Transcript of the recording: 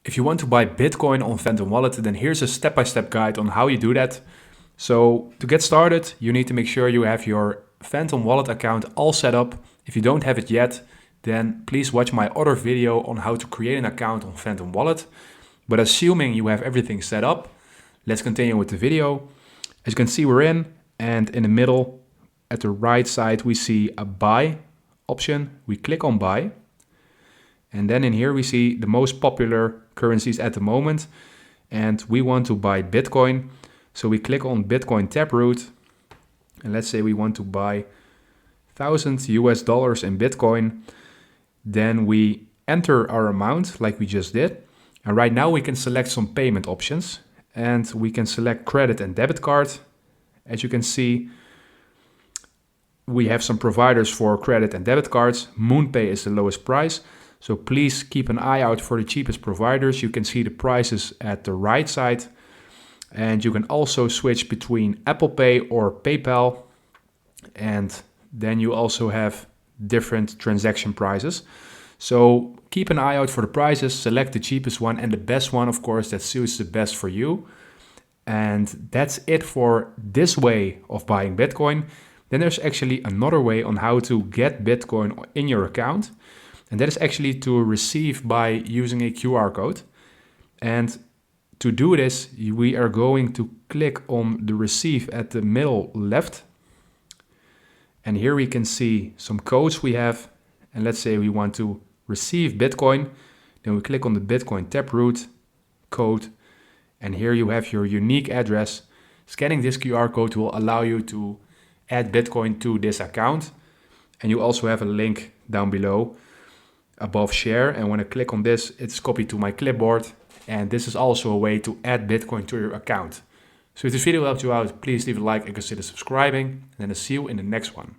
If you want to buy Bitcoin on Phantom Wallet, then here's a step-by-step guide on how you do that. So to get started, you need to make sure you have your Phantom Wallet account all set up. If you don't have it yet, then please watch my other video on how to create an account on Phantom Wallet. But assuming you have everything set up, let's continue with the video. As you can see, we're in, and in the middle at the right side, we see a buy option. We click on buy. And then in here we see the most popular currencies at the moment. And we want to buy Bitcoin. So we click on Bitcoin Taproot. And let's say we want to buy $1,000 in Bitcoin. Then we enter our amount like we just did. And right now we can select some payment options. And we can select credit and debit card. As you can see, we have some providers for credit and debit cards. MoonPay is the lowest price. So please keep an eye out for the cheapest providers. You can see the prices at the right side. And you can also switch between Apple Pay or PayPal. And then you also have different transaction prices. So keep an eye out for the prices, select the cheapest one and the best one, of course, that suits the best for you. And that's it for this way of buying Bitcoin. Then there's actually another way on how to get Bitcoin in your account. And that is actually to receive by using a QR code. And to do this, we are going to click on the receive at the middle left. And here we can see some codes we have. And let's say we want to receive Bitcoin. Then we click on the Bitcoin Taproot code. And here you have your unique address. Scanning this QR code will allow you to add Bitcoin to this account. And you also have a link down below above share. And when I click on this, it's copied to my clipboard. And this is also a way to add Bitcoin to your account. So if this video helped you out, please leave a like and consider subscribing. And then I'll see you in the next one.